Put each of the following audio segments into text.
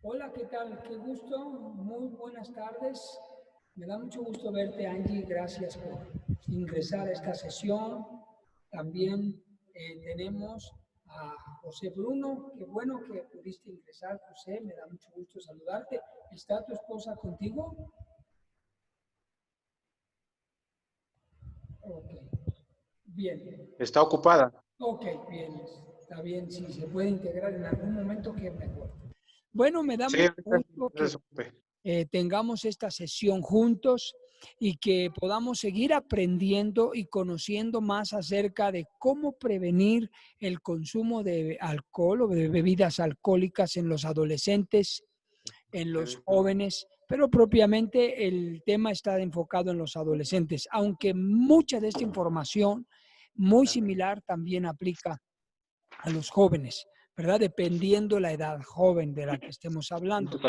Hola, ¿qué tal? Qué gusto, muy buenas tardes. Me da mucho gusto verte, Angie. Gracias por ingresar a esta sesión. También tenemos a José Bruno. Qué bueno que pudiste ingresar, José. Me da mucho gusto saludarte. ¿Está tu esposa contigo? Ok, bien. Está ocupada. Ok, bien. Está bien. Si se puede integrar en algún momento, qué mejor. Bueno, me da Sí, mucho ahorita gusto se que supe. tengamos esta sesión juntos y que podamos seguir aprendiendo y conociendo más acerca de cómo prevenir el consumo de alcohol o de bebidas alcohólicas en los adolescentes, en los jóvenes, pero propiamente el tema está enfocado en los adolescentes, aunque mucha de esta información muy similar también aplica a los jóvenes, ¿verdad? Dependiendo la edad joven de la que estemos hablando.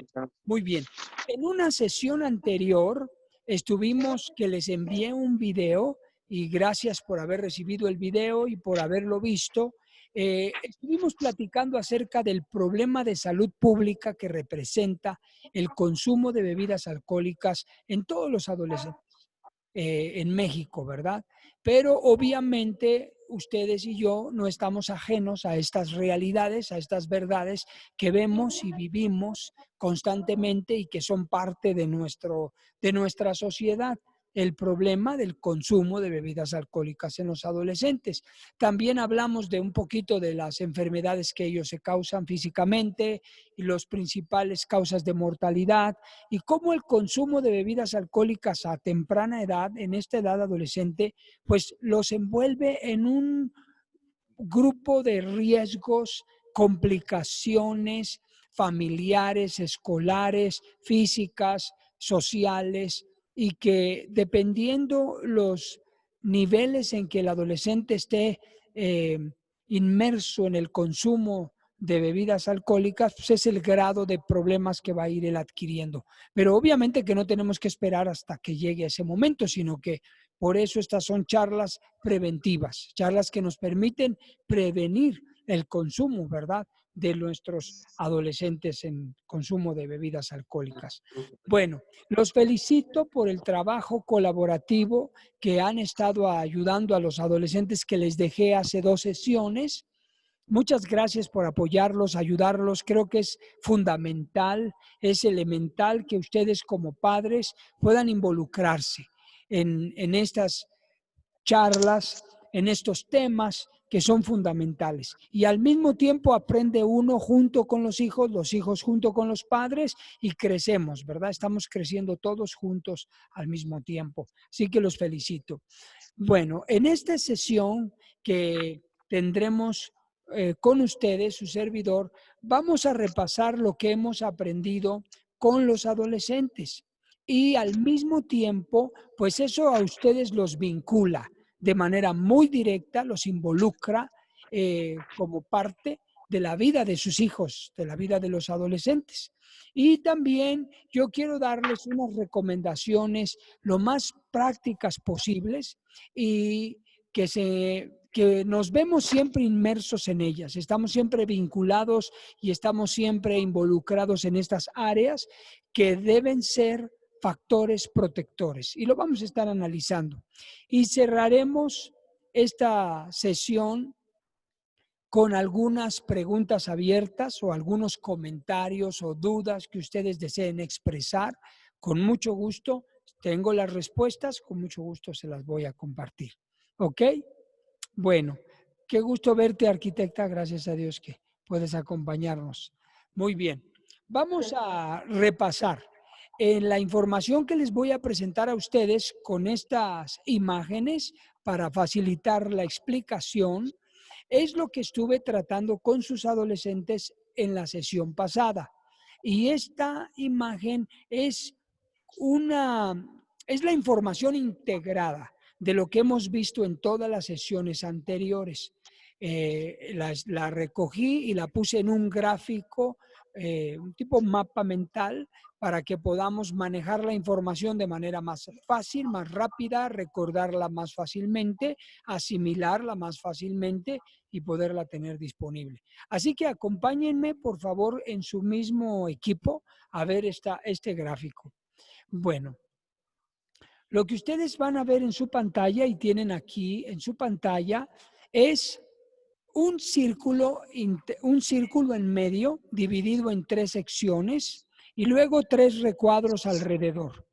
Muy bien. En una sesión anterior estuvimos que les envié un video y gracias por haber recibido el video y por haberlo visto. Estuvimos platicando acerca del problema de salud pública que representa el consumo de bebidas alcohólicas en todos los adolescentes en México, ¿verdad? Pero obviamente ustedes y yo no estamos ajenos a estas realidades, a estas verdades que vemos y vivimos constantemente y que son parte de nuestra sociedad. El problema del consumo de bebidas alcohólicas en los adolescentes. También hablamos de un poquito de las enfermedades que ellos se causan físicamente y las principales causas de mortalidad y cómo el consumo de bebidas alcohólicas a temprana edad, en esta edad adolescente, pues los envuelve en un grupo de riesgos, complicaciones familiares, escolares, físicas, sociales, y que dependiendo los niveles en que el adolescente esté inmerso en el consumo de bebidas alcohólicas, pues es el grado de problemas que va a ir él adquiriendo. Pero obviamente que no tenemos que esperar hasta que llegue ese momento, sino que por eso estas son charlas preventivas, charlas que nos permiten prevenir el consumo, ¿verdad?, de nuestros adolescentes en consumo de bebidas alcohólicas. Bueno, los felicito por el trabajo colaborativo que han estado ayudando a los adolescentes que les dejé hace 2 sesiones. Muchas gracias por apoyarlos, ayudarlos. Creo que es fundamental, es elemental que ustedes como padres puedan involucrarse en estas charlas, en estos temas que son fundamentales. Y al mismo tiempo aprende uno junto con los hijos junto con los padres y crecemos, ¿verdad? Estamos creciendo todos juntos al mismo tiempo. Así que los felicito. Bueno, en esta sesión que tendremos con ustedes, su servidor, vamos a repasar lo que hemos aprendido con los adolescentes y al mismo tiempo, pues eso a ustedes los vincula de manera muy directa, los involucra como parte de la vida de sus hijos, de la vida de los adolescentes. Y también yo quiero darles unas recomendaciones lo más prácticas posibles y que nos vemos siempre inmersos en ellas, estamos siempre vinculados y estamos siempre involucrados en estas áreas que deben ser factores protectores. Y lo vamos a estar analizando. Y cerraremos esta sesión con algunas preguntas abiertas o algunos comentarios o dudas que ustedes deseen expresar. Con mucho gusto, tengo las respuestas, con mucho gusto se las voy a compartir. ¿Ok? Bueno, qué gusto verte, arquitecta. Gracias a Dios que puedes acompañarnos. Muy bien, vamos a repasar. En la información que les voy a presentar a ustedes con estas imágenes para facilitar la explicación, es lo que estuve tratando con sus adolescentes en la sesión pasada. Y esta imagen es la información integrada de lo que hemos visto en todas las sesiones anteriores. La recogí y la puse en un gráfico, un tipo mapa mental, para que podamos manejar la información de manera más fácil, más rápida, recordarla más fácilmente, asimilarla más fácilmente y poderla tener disponible. Así que acompáñenme, por favor, en su mismo equipo a ver este gráfico. Bueno, lo que ustedes van a ver en su pantalla y tienen aquí en su pantalla es un círculo en medio dividido en 3 secciones y luego 3 recuadros alrededor.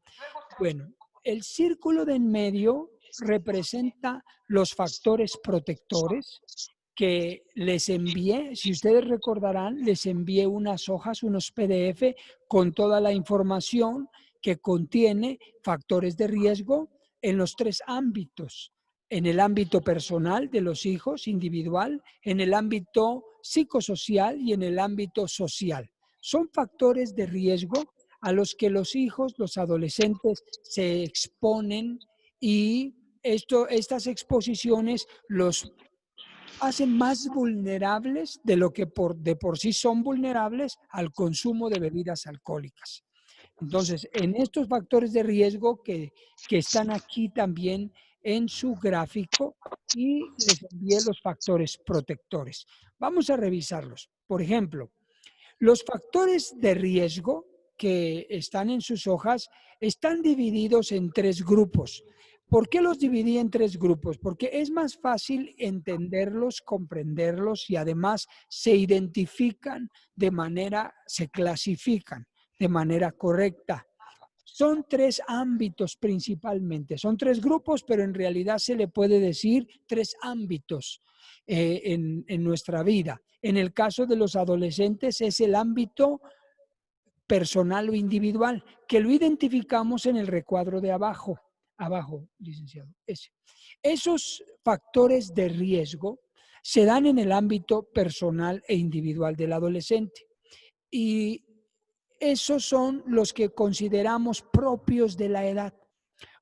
Bueno, el círculo de en medio representa los factores protectores que les envié. Si ustedes recordarán, les envié unas hojas, unos PDF con toda la información que contiene factores de riesgo en los 3 ámbitos: en el ámbito personal de los hijos, individual, en el ámbito psicosocial y en el ámbito social. Son factores de riesgo a los que los hijos, los adolescentes se exponen, y estas exposiciones los hacen más vulnerables de lo que de por sí son vulnerables al consumo de bebidas alcohólicas. Entonces, en estos factores de riesgo que están aquí también en su gráfico, y les envié los factores protectores. Vamos a revisarlos. Por ejemplo, los factores de riesgo que están en sus hojas están divididos en 3 grupos. ¿Por qué los dividí en 3 grupos? Porque es más fácil entenderlos, comprenderlos, y además se identifican se clasifican de manera correcta. Son 3 ámbitos principalmente, son 3 grupos, pero en realidad se le puede decir 3 ámbitos en nuestra vida. En el caso de los adolescentes es el ámbito personal o individual, que lo identificamos en el recuadro de abajo, licenciado, ese. Esos factores de riesgo se dan en el ámbito personal e individual del adolescente, y esos son los que consideramos propios de la edad.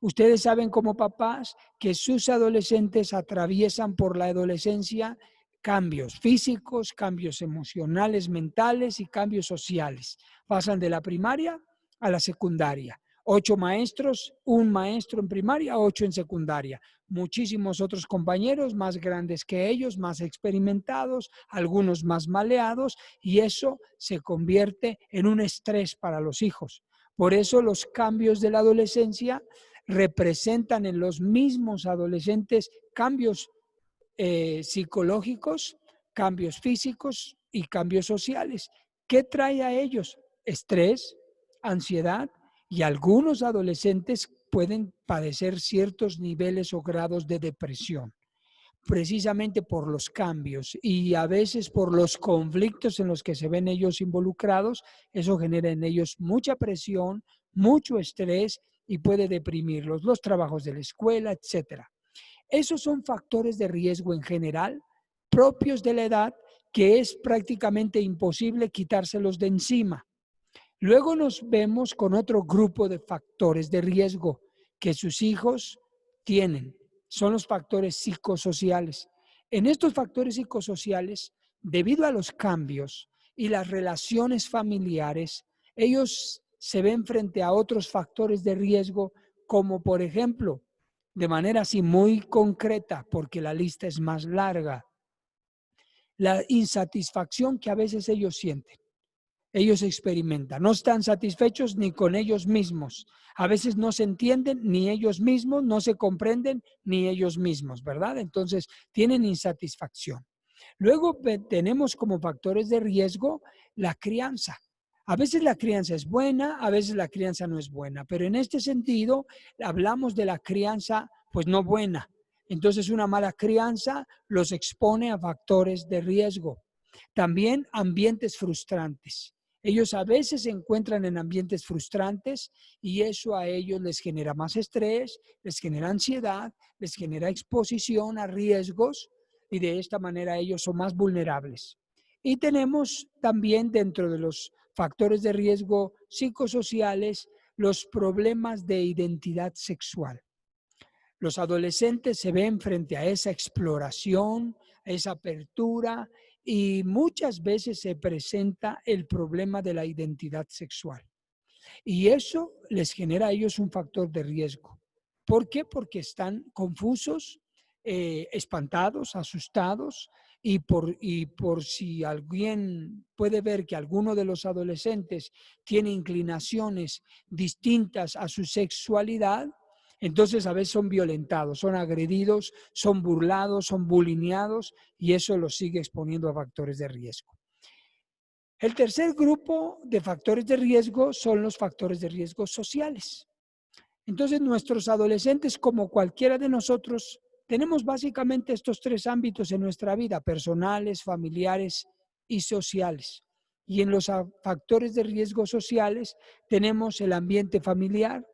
Ustedes saben como papás que sus adolescentes atraviesan por la adolescencia cambios físicos, cambios emocionales, mentales y cambios sociales. Pasan de la primaria a la secundaria. 8 maestros, un maestro en primaria, 8 en secundaria. Muchísimos otros compañeros más grandes que ellos, más experimentados, algunos más maleados, y eso se convierte en un estrés para los hijos. Por eso los cambios de la adolescencia representan en los mismos adolescentes cambios psicológicos, cambios físicos y cambios sociales. ¿Qué trae a ellos? Estrés, ansiedad, y algunos adolescentes pueden padecer ciertos niveles o grados de depresión, precisamente por los cambios y a veces por los conflictos en los que se ven ellos involucrados. Eso genera en ellos mucha presión, mucho estrés, y puede deprimirlos, los trabajos de la escuela, etcétera. Esos son factores de riesgo en general, propios de la edad, que es prácticamente imposible quitárselos de encima. Luego nos vemos con otro grupo de factores de riesgo que sus hijos tienen. Son los factores psicosociales. En estos factores psicosociales, debido a los cambios y las relaciones familiares, ellos se ven frente a otros factores de riesgo, como por ejemplo, de manera así muy concreta, porque la lista es más larga, la insatisfacción que a veces ellos sienten. Ellos experimentan, no están satisfechos ni con ellos mismos. A veces no se entienden ni ellos mismos, no se comprenden ni ellos mismos, ¿verdad? Entonces tienen insatisfacción. Luego tenemos como factores de riesgo la crianza. A veces la crianza es buena, a veces la crianza no es buena, pero en este sentido hablamos de la crianza pues no buena. Entonces una mala crianza los expone a factores de riesgo. También ambientes frustrantes. Ellos a veces se encuentran en ambientes frustrantes y eso a ellos les genera más estrés, les genera ansiedad, les genera exposición a riesgos, y de esta manera ellos son más vulnerables. Y tenemos también dentro de los factores de riesgo psicosociales los problemas de identidad sexual. Los adolescentes se ven frente a esa exploración, a esa apertura, y muchas veces se presenta el problema de la identidad sexual. Y eso les genera a ellos un factor de riesgo. ¿Por qué? Porque están confusos, espantados, asustados, y por si alguien puede ver que alguno de los adolescentes tiene inclinaciones distintas a su sexualidad, entonces a veces son violentados, son agredidos, son burlados, son bulineados, y eso los sigue exponiendo a factores de riesgo. El tercer grupo de factores de riesgo son los factores de riesgo sociales. Entonces, nuestros adolescentes, como cualquiera de nosotros, tenemos básicamente estos tres ámbitos en nuestra vida: personales, familiares y sociales. Y en los factores de riesgo sociales tenemos el ambiente familiar,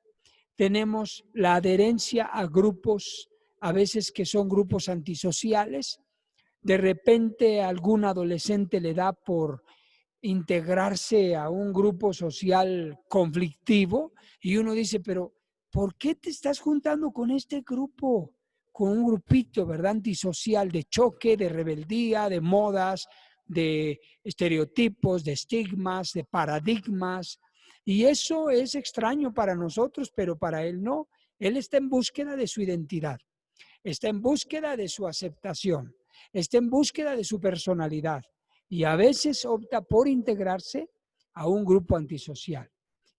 tenemos la adherencia a grupos, a veces que son grupos antisociales. De repente a algún adolescente le da por integrarse a un grupo social conflictivo y uno dice, pero ¿por qué te estás juntando con este grupo? Con un grupito, ¿verdad? Antisocial, de choque, de rebeldía, de modas, de estereotipos, de estigmas, de paradigmas. Y eso es extraño para nosotros, pero para él no. Él está en búsqueda de su identidad, está en búsqueda de su aceptación, está en búsqueda de su personalidad y a veces opta por integrarse a un grupo antisocial.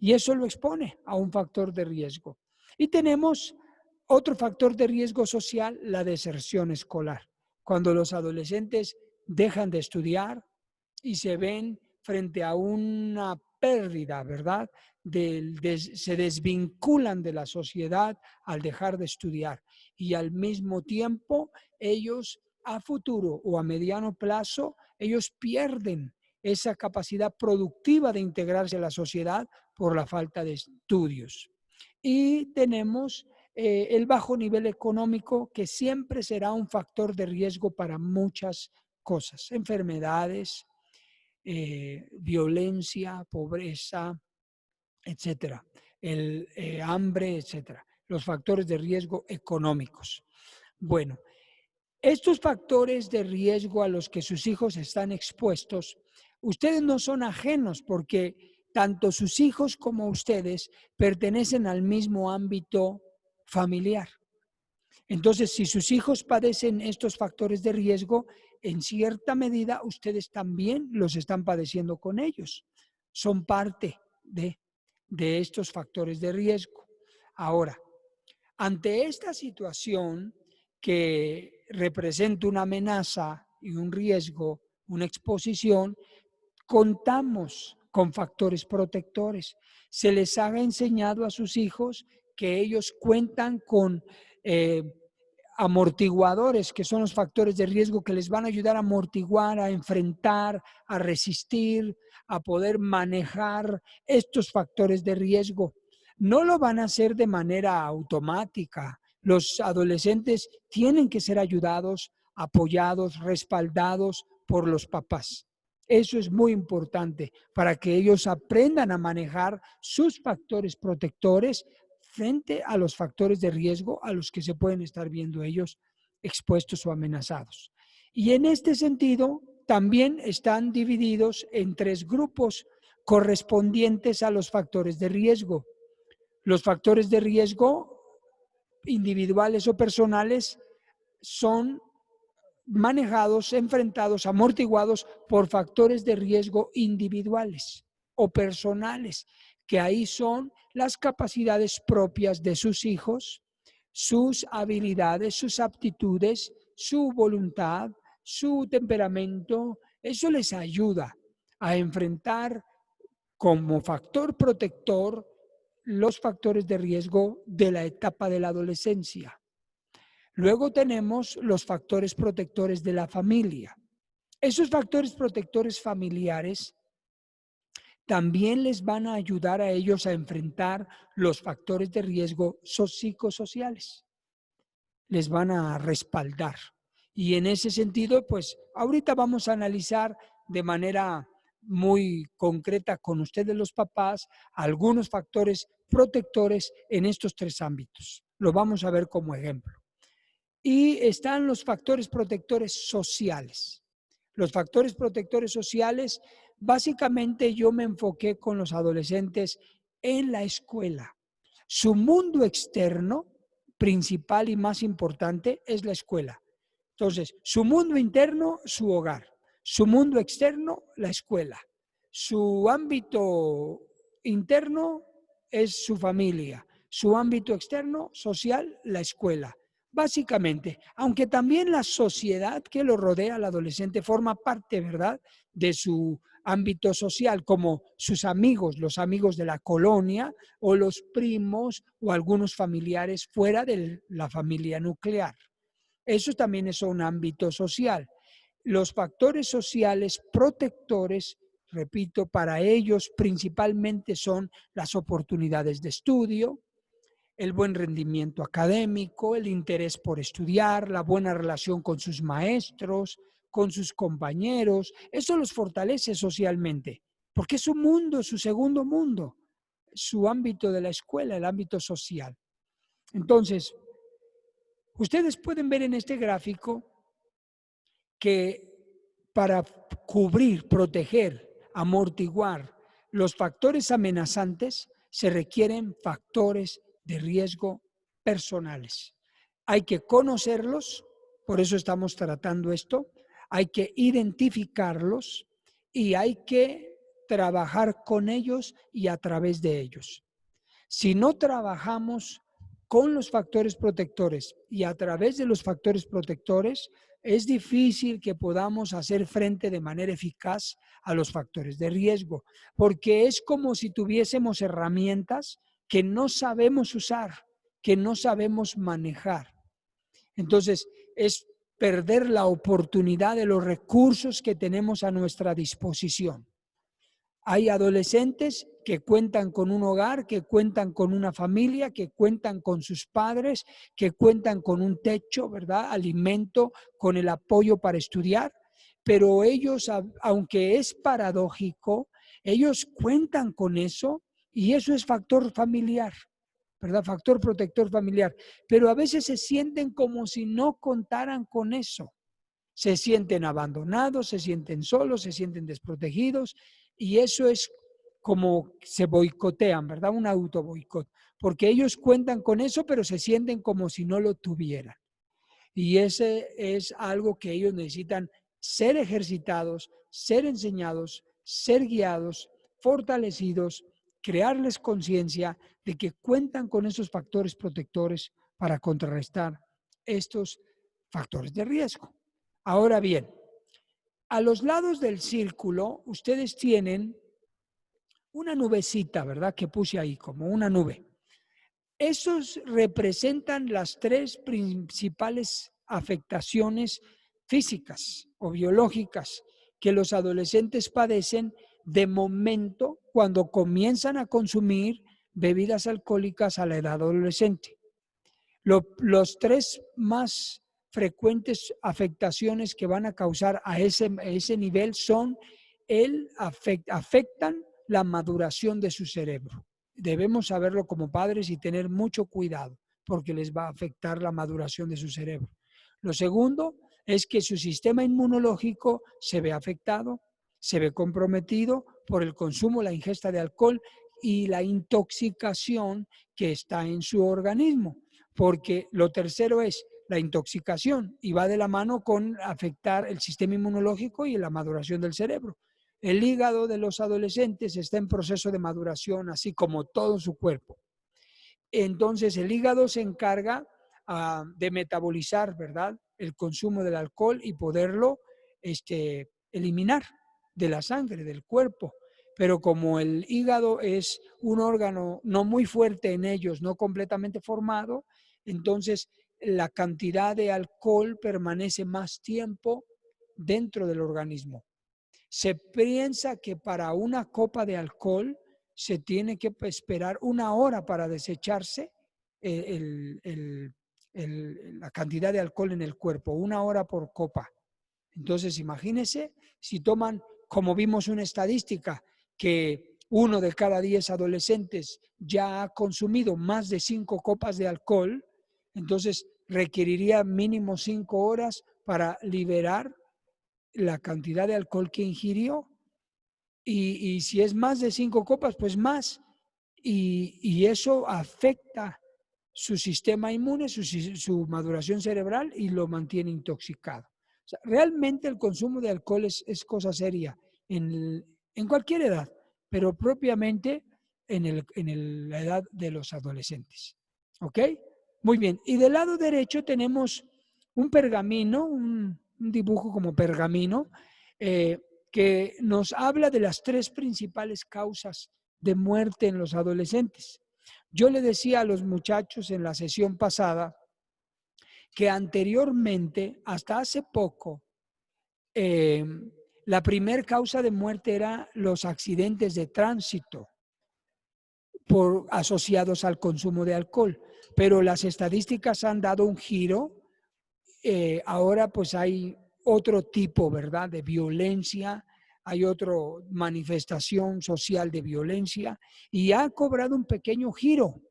Y eso lo expone a un factor de riesgo. Y tenemos otro factor de riesgo social, la deserción escolar. Cuando los adolescentes dejan de estudiar y se ven frente a una pérdida, ¿verdad? Se desvinculan de la sociedad al dejar de estudiar y al mismo tiempo ellos a futuro o a mediano plazo, ellos pierden esa capacidad productiva de integrarse a la sociedad por la falta de estudios. Y tenemos el bajo nivel económico, que siempre será un factor de riesgo para muchas cosas: enfermedades, violencia, pobreza, etcétera, hambre, etcétera, los factores de riesgo económicos. Bueno, estos factores de riesgo a los que sus hijos están expuestos, ustedes no son ajenos, porque tanto sus hijos como ustedes pertenecen al mismo ámbito familiar. Entonces, si sus hijos padecen estos factores de riesgo, en cierta medida ustedes también los están padeciendo con ellos. Son parte de estos factores de riesgo. Ahora, ante esta situación que representa una amenaza y un riesgo, una exposición, contamos con factores protectores. Se les ha enseñado a sus hijos que ellos cuentan con amortiguadores, que son los factores de riesgo que les van a ayudar a amortiguar, a enfrentar, a resistir, a poder manejar estos factores de riesgo. No lo van a hacer de manera automática. Los adolescentes tienen que ser ayudados, apoyados, respaldados por los papás. Eso es muy importante para que ellos aprendan a manejar sus factores protectores frente a los factores de riesgo a los que se pueden estar viendo ellos expuestos o amenazados. Y en este sentido, también están divididos en tres grupos correspondientes a los factores de riesgo. Los factores de riesgo individuales o personales son manejados, enfrentados, amortiguados por factores de riesgo individuales o personales, que ahí son las capacidades propias de sus hijos, sus habilidades, sus aptitudes, su voluntad, su temperamento. Eso les ayuda a enfrentar como factor protector los factores de riesgo de la etapa de la adolescencia. Luego tenemos los factores protectores de la familia. Esos factores protectores familiares también les van a ayudar a ellos a enfrentar los factores de riesgo psicosociales. Les van a respaldar. Y en ese sentido, pues ahorita vamos a analizar de manera muy concreta con ustedes los papás algunos factores protectores en estos tres ámbitos. Lo vamos a ver como ejemplo. Y están los factores protectores sociales. Los factores protectores sociales, básicamente yo me enfoqué con los adolescentes en la escuela. Su mundo externo, principal y más importante, es la escuela. Entonces, su mundo interno, su hogar. Su mundo externo, la escuela. Su ámbito interno es su familia. Su ámbito externo, social, la escuela. Básicamente, aunque también la sociedad que lo rodea al adolescente forma parte, ¿verdad?, de su ámbito social, como sus amigos, los amigos de la colonia o los primos o algunos familiares fuera de la familia nuclear. Eso también es un ámbito social. Los factores sociales protectores, repito, para ellos principalmente son las oportunidades de estudio, el buen rendimiento académico, el interés por estudiar, la buena relación con sus maestros, con sus compañeros. Eso los fortalece socialmente, porque es su mundo, su segundo mundo, su ámbito de la escuela, el ámbito social. Entonces, ustedes pueden ver en este gráfico que para cubrir, proteger, amortiguar los factores amenazantes se requieren factores de riesgo personales. Hay que conocerlos, por eso estamos tratando esto, hay que identificarlos y hay que trabajar con ellos y a través de ellos. Si no trabajamos con los factores protectores y a través de los factores protectores, es difícil que podamos hacer frente de manera eficaz a los factores de riesgo, porque es como si tuviésemos herramientas que no sabemos usar, que no sabemos manejar. Entonces, es perder la oportunidad de los recursos que tenemos a nuestra disposición. Hay adolescentes que cuentan con un hogar, que cuentan con una familia, que cuentan con sus padres, que cuentan con un techo, ¿verdad? Alimento, con el apoyo para estudiar, pero ellos, aunque es paradójico, ellos cuentan con eso y eso es factor familiar, ¿verdad? Factor protector familiar, pero a veces se sienten como si no contaran con eso. Se sienten abandonados, se sienten solos, se sienten desprotegidos y eso es como se boicotean, ¿verdad? Un auto boicot, porque ellos cuentan con eso, pero se sienten como si no lo tuvieran. Y ese es algo que ellos necesitan ser ejercitados, ser enseñados, ser guiados, fortalecidos, crearles conciencia de que cuentan con esos factores protectores para contrarrestar estos factores de riesgo. Ahora bien, a los lados del círculo ustedes tienen una nubecita, ¿verdad? Que puse ahí como una nube. Esos representan las tres principales afectaciones físicas o biológicas que los adolescentes padecen de momento cuando comienzan a consumir bebidas alcohólicas a la edad adolescente. Los tres más frecuentes afectaciones que van a causar a ese nivel son afectan la maduración de su cerebro. Debemos saberlo como padres y tener mucho cuidado porque les va a afectar la maduración de su cerebro. Lo segundo es que su sistema inmunológico se ve afectado, se ve comprometido por el consumo, la ingesta de alcohol y la intoxicación que está en su organismo. Porque lo tercero es la intoxicación y va de la mano con afectar el sistema inmunológico y la maduración del cerebro. El hígado de los adolescentes está en proceso de maduración, así como todo su cuerpo. Entonces el hígado se encarga de metabolizar, ¿verdad?, el consumo del alcohol y poderlo eliminar de la sangre, del cuerpo. Pero como el hígado es un órgano no muy fuerte en ellos, no completamente formado, entonces la cantidad de alcohol permanece más tiempo dentro del organismo. Se piensa que para una copa de alcohol se tiene que esperar 1 hora para desecharse la cantidad de alcohol en el cuerpo, 1 hora por copa. Entonces, imagínense, si toman, como vimos una estadística, que 1 de cada 10 adolescentes ya ha consumido más de 5 copas de alcohol, entonces requeriría mínimo 5 horas para liberar la cantidad de alcohol que ingirió. Y si es más de 5 copas, pues más. y eso afecta su sistema inmune, su maduración cerebral y lo mantiene intoxicado. O sea, realmente el consumo de alcohol es cosa seria en cualquier edad, pero propiamente la edad de los adolescentes. ¿Ok? Muy bien. Y del lado derecho tenemos un pergamino, un dibujo como pergamino, que nos habla de las 3 principales causas de muerte en los adolescentes. Yo le decía a los muchachos en la sesión pasada que anteriormente, hasta hace poco, eh, la primer causa de muerte era los accidentes de tránsito asociados al consumo de alcohol, pero las estadísticas han dado un giro. Ahora pues hay otro tipo, ¿verdad?, de violencia, hay otra manifestación social de violencia y ha cobrado un pequeño giro.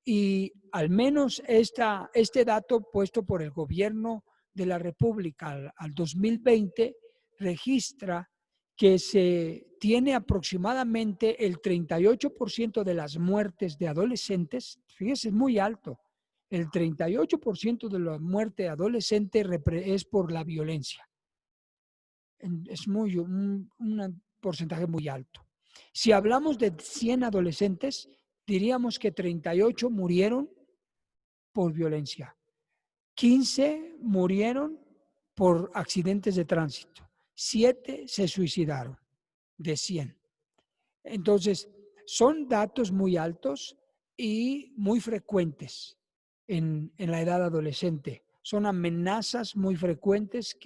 Y al menos este dato puesto por el gobierno de la República al 2020 registra que se tiene aproximadamente el 38% de las muertes de adolescentes, fíjese, es muy alto, el 38% de la muerte adolescente es por la violencia. Es un porcentaje muy alto. Si hablamos de 100 adolescentes, diríamos que 38 murieron por violencia, 15 murieron por accidentes de tránsito, 7 se suicidaron de 100. Entonces, son datos muy altos y muy frecuentes en la edad adolescente. Son amenazas muy frecuentes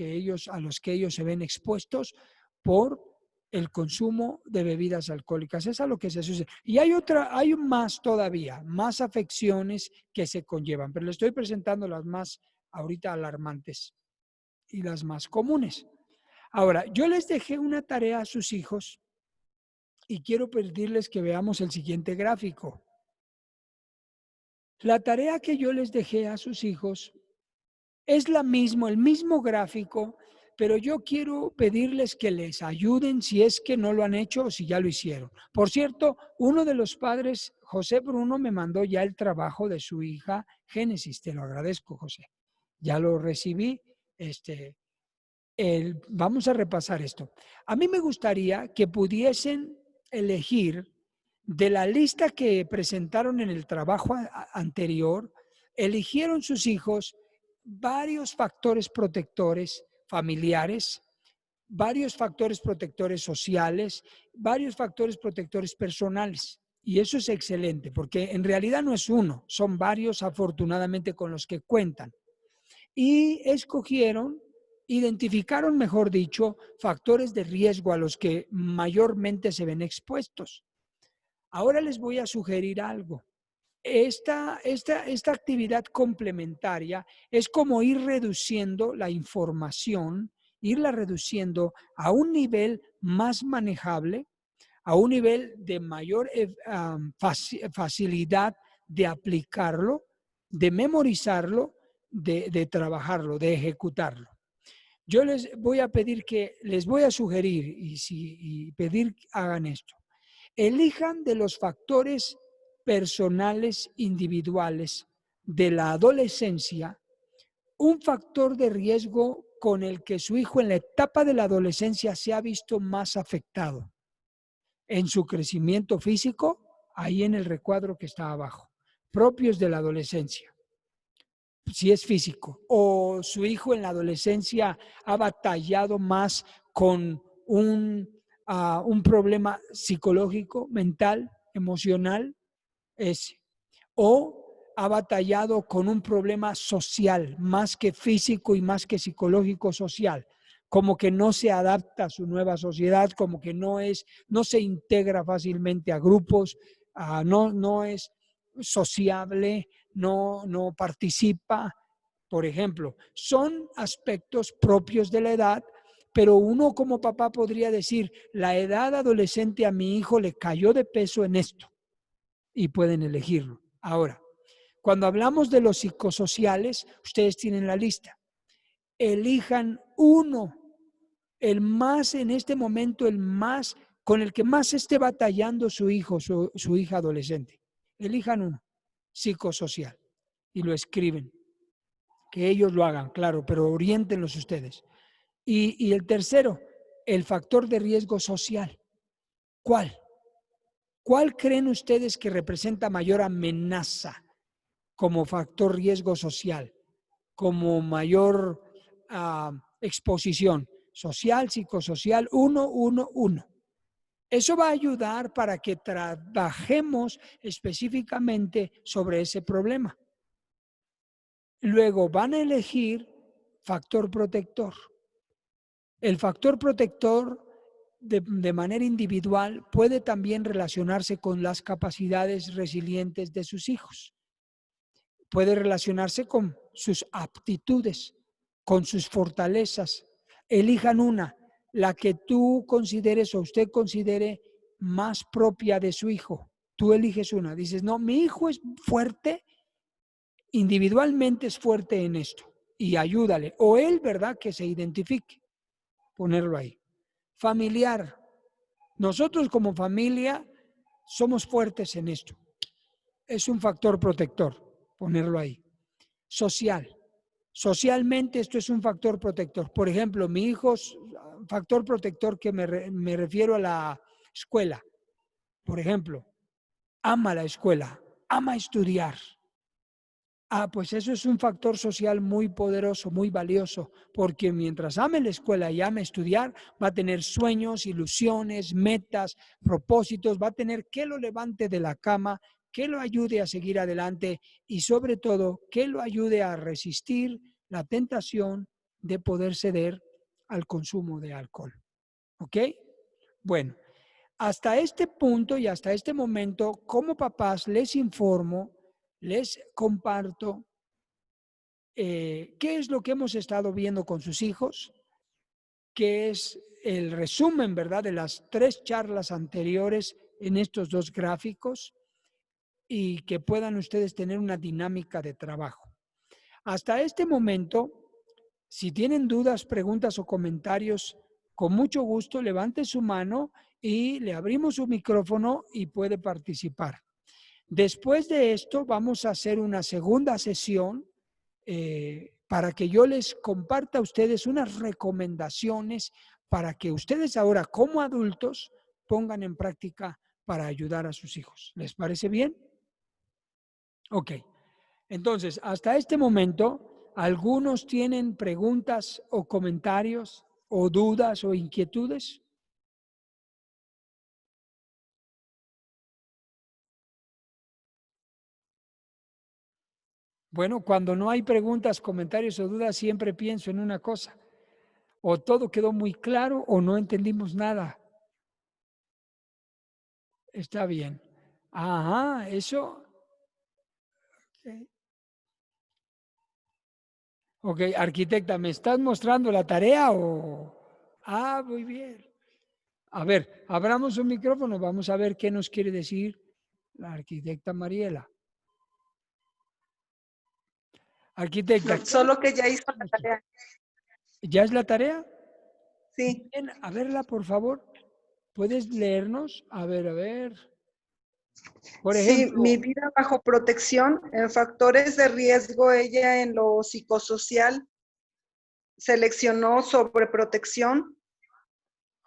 a los que ellos se ven expuestos por el consumo de bebidas alcohólicas. Es a lo que se sucede. Y hay más todavía, más afecciones que se conllevan, pero le estoy presentando las más ahorita alarmantes y las más comunes. Ahora, yo les dejé una tarea a sus hijos y quiero pedirles que veamos el siguiente gráfico. La tarea que yo les dejé a sus hijos es el mismo gráfico, pero yo quiero pedirles que les ayuden si es que no lo han hecho o si ya lo hicieron. Por cierto, uno de los padres, José Bruno, me mandó ya el trabajo de su hija Génesis. Te lo agradezco, José. Ya lo recibí. Vamos a repasar esto. A mí me gustaría que pudiesen elegir de la lista que presentaron en el trabajo anterior, eligieron sus hijos varios factores protectores familiares, varios factores protectores sociales, varios factores protectores personales. Y eso es excelente, porque en realidad no es uno, son varios afortunadamente con los que cuentan. Y identificaron, mejor dicho, factores de riesgo a los que mayormente se ven expuestos. Ahora les voy a sugerir algo. Esta actividad complementaria es como ir reduciendo la información, irla reduciendo a un nivel más manejable, a un nivel de mayor facilidad de aplicarlo, de memorizarlo, de trabajarlo, de ejecutarlo. Yo les voy a sugerir y pedir que hagan esto. Elijan de los factores personales individuales de la adolescencia un factor de riesgo con el que su hijo en la etapa de la adolescencia se ha visto más afectado en su crecimiento físico, ahí en el recuadro que está abajo, propios de la adolescencia, si es físico, o su hijo en la adolescencia ha batallado más con un problema psicológico, mental, emocional, o ha batallado con un problema social, más que físico y más que psicológico social, como que no se adapta a su nueva sociedad, como que no se integra fácilmente a grupos, no es sociable, no participa. Por ejemplo, son aspectos propios de la edad, pero uno como papá podría decir, la edad adolescente a mi hijo le cayó de peso en esto y pueden elegirlo. Ahora, cuando hablamos de los psicosociales, ustedes tienen la lista. Elijan uno, en este momento, el más con el que más esté batallando su hijo, su hija adolescente. Elijan uno, psicosocial, y lo escriben. Que ellos lo hagan, claro, pero oriéntenlos ustedes. Y el tercero, el factor de riesgo social. ¿Cuál? ¿Cuál creen ustedes que representa mayor amenaza como factor riesgo social, como mayor exposición social, psicosocial? 111. Eso va a ayudar para que trabajemos específicamente sobre ese problema. Luego van a elegir factor protector. El factor protector de manera individual puede también relacionarse con las capacidades resilientes de sus hijos. Puede relacionarse con sus aptitudes, con sus fortalezas. Elijan una, la que tú consideres o usted considere más propia de su hijo. Tú eliges una. Dices, no, mi hijo es fuerte, individualmente es fuerte en esto. Y ayúdale. O él, ¿verdad? Que se identifique. Ponerlo ahí. Familiar. Nosotros como familia somos fuertes en esto. Es un factor protector. Ponerlo ahí. Social. Socialmente esto es un factor protector. Por ejemplo, mi hijo, factor protector que me refiero a la escuela. Por ejemplo, ama la escuela, ama estudiar. Pues eso es un factor social muy poderoso, muy valioso, porque mientras ame la escuela y ame estudiar, va a tener sueños, ilusiones, metas, propósitos, va a tener que lo levante de la cama, que lo ayude a seguir adelante y sobre todo que lo ayude a resistir la tentación de poder ceder al consumo de alcohol. ¿Ok? Bueno, hasta este punto y hasta este momento, como papás, les informo, les comparto qué es lo que hemos estado viendo con sus hijos, qué es el resumen, ¿verdad?, de las 3 charlas anteriores en estos 2 gráficos y que puedan ustedes tener una dinámica de trabajo. Hasta este momento, si tienen dudas, preguntas o comentarios, con mucho gusto levante su mano y le abrimos su micrófono y puede participar. Después de esto, vamos a hacer una segunda sesión para que yo les comparta a ustedes unas recomendaciones para que ustedes ahora como adultos pongan en práctica para ayudar a sus hijos. ¿Les parece bien? Ok. Entonces, hasta este momento, ¿algunos tienen preguntas o comentarios o dudas o inquietudes? Bueno, cuando no hay preguntas, comentarios o dudas, siempre pienso en una cosa. O todo quedó muy claro o no entendimos nada. Está bien. Ajá, eso. Ok, arquitecta, ¿me estás mostrando la tarea o...? Muy bien. A ver, abramos un micrófono, vamos a ver qué nos quiere decir la arquitecta Mariela. Arquitecta, No, solo que ya hizo la tarea. ¿ya es la tarea? Sí. Bien, a verla, por favor. ¿Puedes leernos? A ver, a ver. Por Sí, mi ejemplo, vida bajo protección, en factores de riesgo, ella en lo psicosocial seleccionó sobreprotección,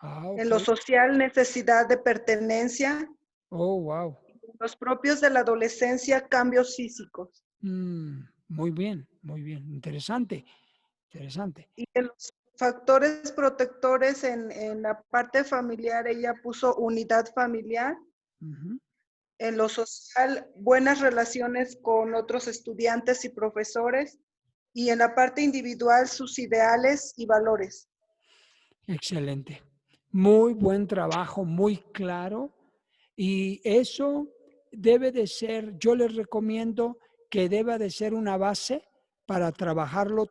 en ok. lo social necesidad de pertenencia, Oh, wow. los propios de la adolescencia cambios físicos. Muy bien. Interesante, interesante. Y en los factores protectores en la parte familiar, ella puso unidad familiar. Ujú. En lo social, buenas relaciones con otros estudiantes y profesores. Y en la parte individual, sus ideales y valores. Excelente. Muy buen trabajo, muy claro. Y eso debe de ser, yo les recomiendo que deba de ser una base para trabajarlo,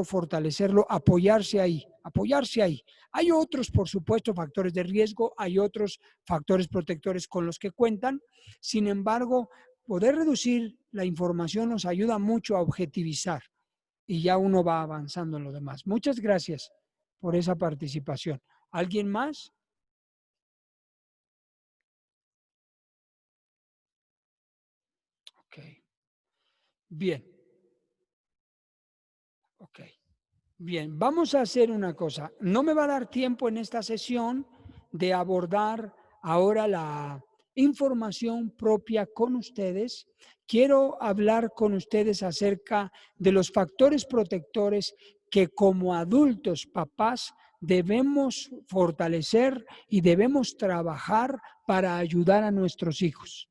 fortalecerlo, apoyarse ahí, apoyarse ahí. Hay otros, por supuesto, factores de riesgo, hay otros factores protectores con los que cuentan. Sin embargo, poder reducir la información nos ayuda mucho a objetivizar y ya uno va avanzando en lo demás. Muchas gracias por esa participación. ¿Alguien más? Bien. Ok. Bien, vamos a hacer una cosa. No me va a dar tiempo en esta sesión de abordar ahora la información propia con ustedes. Quiero hablar con ustedes acerca de los factores protectores que como adultos, papás, debemos fortalecer y debemos trabajar para ayudar a nuestros hijos.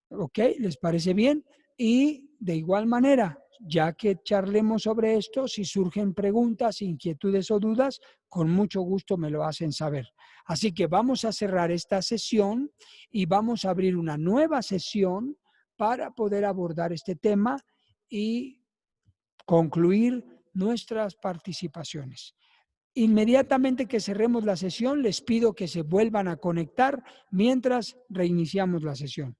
¿Ok? ¿Les parece bien? Y de igual manera, ya que charlemos sobre esto, si surgen preguntas, inquietudes o dudas, con mucho gusto me lo hacen saber. Así que vamos a cerrar esta sesión y vamos a abrir una nueva sesión para poder abordar este tema y concluir nuestras participaciones. Inmediatamente que cerremos la sesión, les pido que se vuelvan a conectar mientras reiniciamos la sesión.